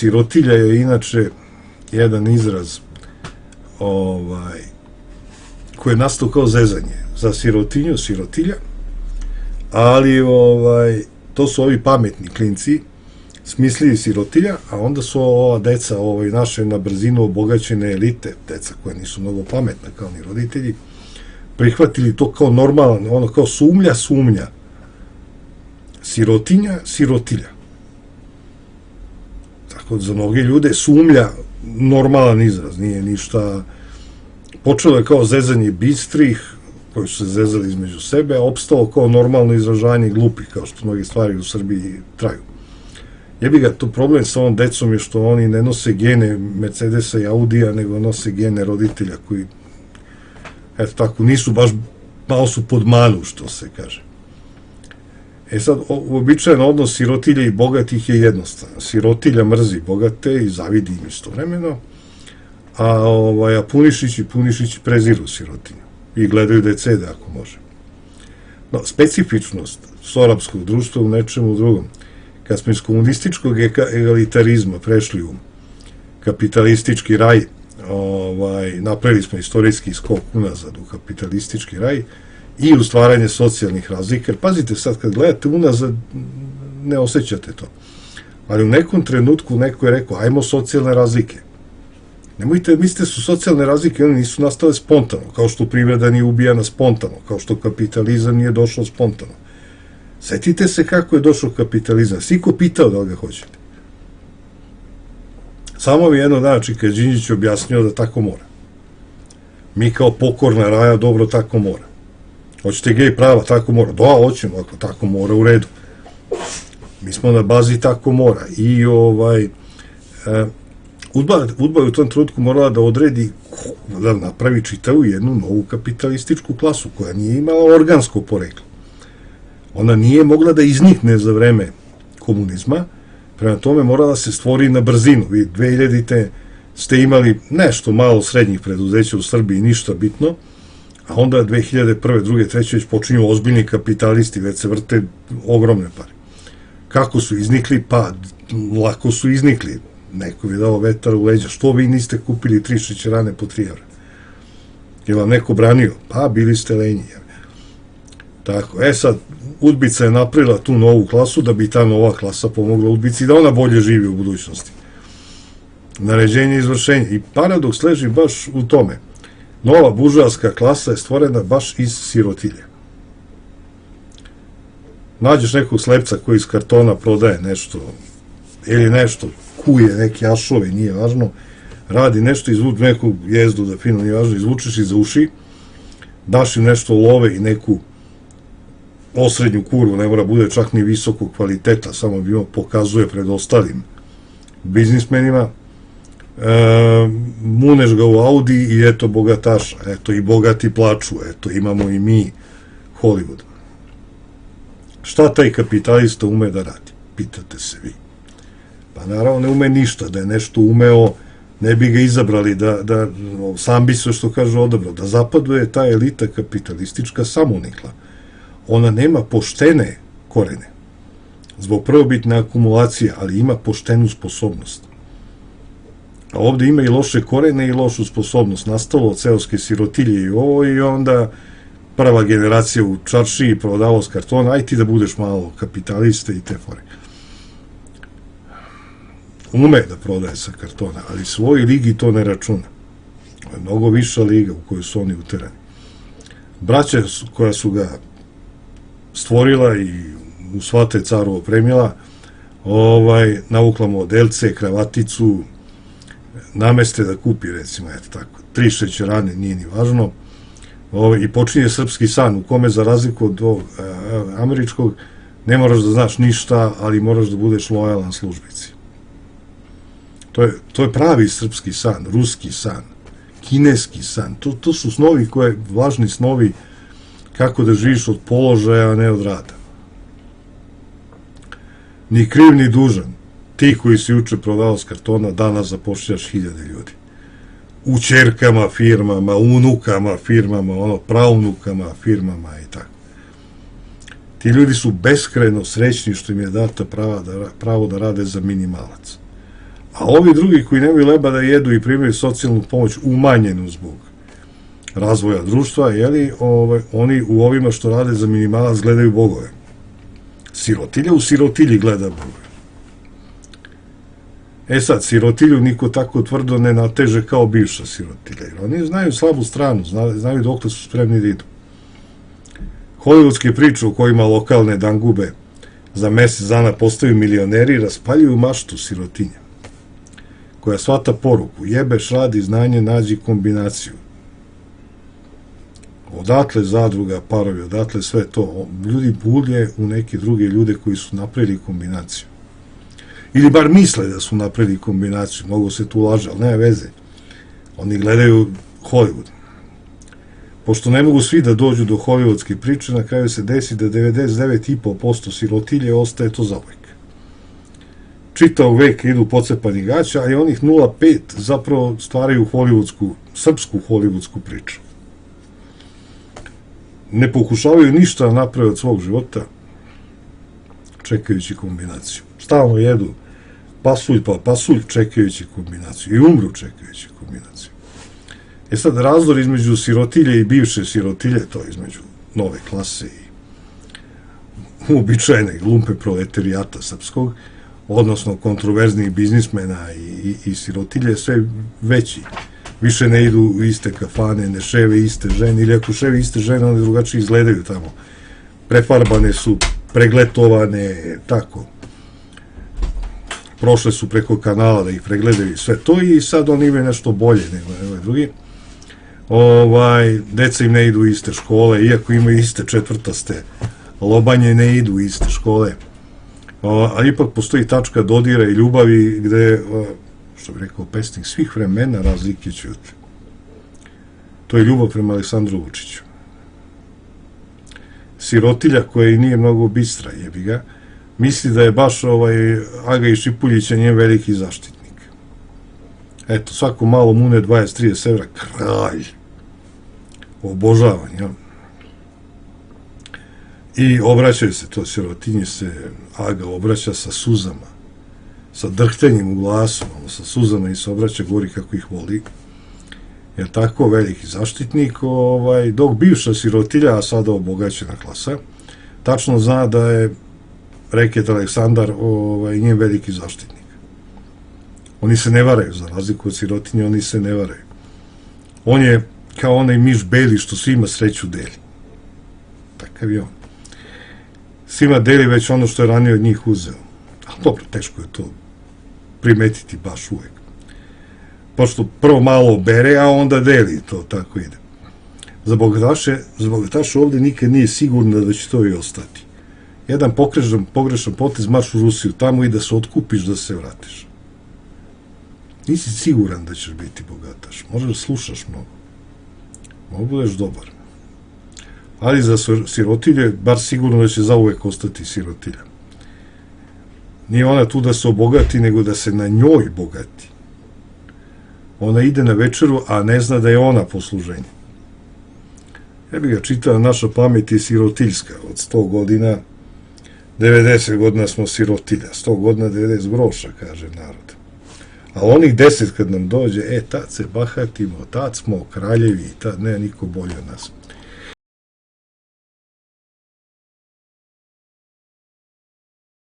Sirotilja je inače jedan izraz koji je nastao kao zezanje za sirotinju, sirotilja, ali to su ovi pametni klinci smislili sirotilja, a onda su ova deca naše na brzinu obogaćene elite, deca koja nisu mnogo pametna kao ni roditelji, prihvatili to kao normalno, ono kao sumnja, sirotinja, sirotilja. Tako da za mnoge ljude sumnja normalan izraz, nije ništa. Počelo je kao zezanje bistrih, koji su se zezali između sebe, a opstalo kao normalno izražanje glupih, kao što mnoge stvari u Srbiji traju. Jebi ga, to problem sa ovom decom je što oni ne nose gene Mercedesa i Audija, nego nose gene roditelja koji, eto tako, nisu baš, malo su pod manu, što se kaže. Sad, uobičajen odnos sirotilja i bogatih je jednostavan. Sirotilja mrzi bogate i zavidi im istovremeno, a punišići preziru sirotinju i gledaju decede ako može. No, specifičnost sorapskog društva u nečemu drugom, kad smo iz komunističkog egalitarizma prešli u kapitalistički raj, napravili smo istorijski skok unazad u kapitalistički raj i u stvaranje socijalnih razlika. Pazite, sad kad gledate unazad, ne osjećate to. Ali u nekom trenutku neko je rekao, ajmo socijalne razlike. Nemojte mislite su socijalne razlike, one nisu nastale spontano, kao što privreda nije ubijana spontano, kao što kapitalizam nije došao spontano. Setite se kako je došao kapitalizam. Svi ko pitao da ga hoćete. Samo mi jedno dana Čika Đinđić objasnio da tako mora. Mi kao pokorna raja, dobro, tako mora. Hoćete gej prava, tako mora. Da, hoćemo, ako tako mora, u redu. Mi smo na bazi tako mora. I Udba je u tom trenutku morala da odredi, da napravi čitavu jednu novu kapitalističku klasu, koja nije imala organsko poreklo. Ona nije mogla da iznikne za vreme komunizma, prema tome morala se stvori na brzinu. Vi 2000-te ste imali nešto malo srednjih preduzeća u Srbiji, ništa bitno, a onda 2001. 2. 3. već počinju ozbiljni kapitalisti, već se vrte ogromne pare. Kako su iznikli? Pa, lako su iznikli. Neko je dao vetar u leđa. Što vi niste kupili 3 šećerane po 3 evra? Je vam neko branio? Pa, bili ste lenji. Tako, sad, Udbica je napravila tu novu klasu da bi ta nova klasa pomogla Udbici da ona bolje živi u budućnosti. Naređenje i izvršenje. I paradoks leži baš u tome. Nova buržoaska klasa je stvorena baš iz sirotilja. Nađeš nekog slepca koji iz kartona prodaje nešto, ili nešto, kuje neke ašove, nije važno, radi nešto, izvuči neku jezdu, da fino nije važno, izvučeš iza uši, daš im nešto love i neku osrednju kurvu, ne mora bude čak ni visokog kvaliteta, samo bi pokazuje pred ostalim biznismenima, muneš ga u Audi i eto bogataša, eto i bogati plaču, eto imamo i mi Hollywood. Šta taj kapitalista ume da radi? Pitate se vi. Pa naravno ne ume ništa, da je nešto umeo, ne bi ga izabrali, da sam bi se, što kaže, odabrao. Da zapadu je ta elita kapitalistička samonikla. Ona nema poštene korene, zbog prvobitne akumulacije, ali ima poštenu sposobnost. A ovde ima i loše korene i lošu sposobnost. Nastalo od seoske sirotilje i ovo, i onda prva generacija u čaršiji prodavao s kartona, aj ti da budeš malo kapitalista i te fore. Ume da prodaje sa kartona, ali svoj ligi to ne računa. To je mnogo viša liga u kojoj su oni uterani. Braća koja su ga stvorila i u svate caru opremila, navukla mu odelce, kravaticu, nameste da kupi, recimo, eto tako, 3 šećerane, nije ni važno, i počinje srpski san u kome, za razliku od ovog američkog, ne moraš da znaš ništa, ali moraš da budeš lojalan službici. To je pravi srpski san, ruski san, kineski san. To su snovi koje, važni snovi, kako da živiš od položaja, a ne od rada. Ni kriv, ni dužan. Ti koji si juče prodao s kartona, danas zapošljaš 1000 ljudi. U ćerkama firmama, unukama firmama, praunukama firmama i tako. Ti ljudi su beskrajno srećni što im je data pravo da rade za minimalac. A A ovi drugi koji nemaju leba da jedu i primaju socijalnu pomoć umanjenu zbog razvoja društva, jeli, oni u ovima što rade za minimalac gledaju bogove. Sirotilja u sirotilji gleda bogove. E sad, sirotilju niko tako tvrdo ne nateže kao bivša sirotilja, jer oni znaju slabu stranu, znaju dokle su spremni da idu. Hollywoodske priče u kojima lokalne dangube za mesec dana postaju milioneri raspaljuju maštu sirotinja, koja shvata poruku: jebeš, radi, znanje, nađi kombinaciju. Odatle zadruga, parovi, odatle sve to. Ljudi bulje u neke druge ljude koji su napravili kombinaciju. Ili bar misle da su napravili kombinaciju, mogu se tu laže, ali nema veze. Oni gledaju Hollywood. Pošto ne mogu svi da dođu do hollywoodske priče, na kraju se desi da 99,5% sirotilje ostaje to zauvek. Čitav vek idu pocepani gaća, a i onih 0,5 zapravo stvaraju srpsku hollywoodsku priču. Ne pokušavaju ništa da naprave od svog života, čekajući kombinaciju. Stalno jedu pasulj pa pasulj, čekajući kombinaciju. I umru čekajući kombinaciju. E sad, razdor između sirotilje i bivše sirotilje, to između nove klase i uobičajene lumpe proletarijata srpskog, odnosno kontroverznih biznismena i sirotilje, sve veći. Više ne idu u iste kafane, ne ševe iste žene, ili ako ševe iste žene, one drugačije izgledaju tamo. Prefarbane su, pregletovane, tako. Prošle su preko kanala da ih pregledaju sve to i sad oni imaju nešto bolje nego drugi. Deca im ne idu u iste škole, iako imaju iste četvrtaste lobanje, ne idu u iste škole. Ali ipak postoji tačka dodira i ljubavi gde, što bi rekao pesnik, svih vremena razlike ćute. To je ljubav prema Aleksandru Vučiću. Sirotilja koja i nije mnogo bistra, jebi ga, misli da je baš Aga Šipuljića njen veliki zaštitnik. Eto, svako malo mune 20-30 evra, kralj. Obožavan, jel? I obraćaju se, to sirotinji se Aga obraća sa suzama, sa drhtenjem u glasu, sa suzama i se obraća, govori kako ih voli. Jer tako veliki zaštitnik, dok bivša sirotilja, a sada obogaćena klasa, tačno zna da je Reket Aleksandar njen veliki zaštitnik. Oni se ne varaju, za razliku od sirotinje, oni se ne varaju. On je kao onaj miš beli što svima sreću deli. Takav je on. Svima deli već ono što je ranije od njih uzeo. Ali dobro, teško je to primetiti baš uvek. Pošto prvo malo bere, a onda deli, to tako ide. Za bogataše ovde nikad nije sigurno da će to i ostati. Jedan pogrešan potez, marš u Rusiju tamo i da se otkupiš da se vratiš. Nisi siguran da ćeš biti bogataš. Možeš da slušaš mnogo. Mogu budeš dobar. Ali za sirotilje, bar sigurno da će zauvek ostati sirotilja. Nije ona tu da se obogati, nego da se na njoj bogati. Ona ide na večeru, a ne zna da je ona posluženje. Ja bih ga čitao, naša pamet je sirotiljska. Od 100 godina, 90 godina smo sirotilja. 100 godina, 90 groša, kaže narod. A onih 10 kad nam dođe, tad se bahatimo, tad smo kraljevi, tad ne niko bolje od nas.